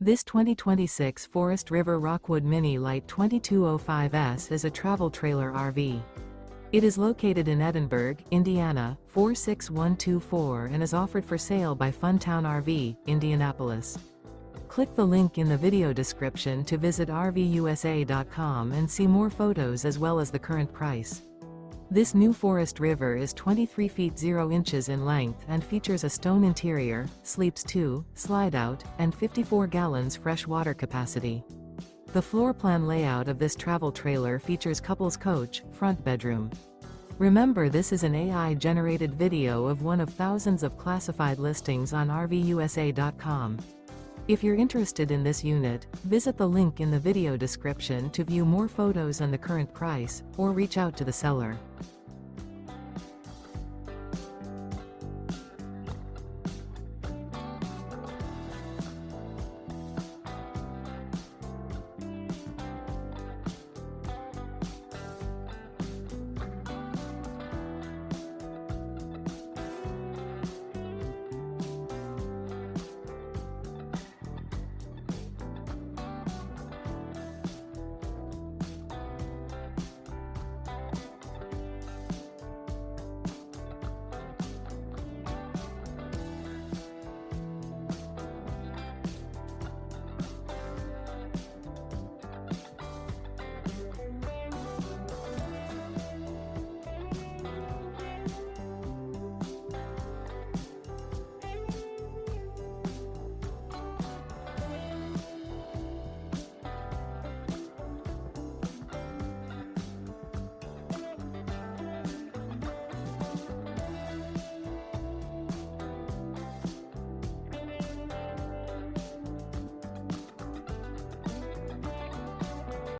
This 2026 Forest River Rockwood Mini Lite 2205S is a travel trailer RV. It is located in Edinburgh, Indiana, 46124 and is offered for sale by Funtown RV, Indianapolis. Click the link in the video description to visit RVUSA.com and see more photos as well as the current price. This new Forest River is 23 feet 0 inches in length and features a stone interior, sleeps 2, slide-out, and 54 gallons fresh water capacity. The floor plan layout of this travel trailer features couples coach, front bedroom. Remember, this is an AI-generated video of one of thousands of classified listings on RVUSA.com. If you're interested in this unit, visit the link in the video description to view more photos and the current price, or reach out to the seller.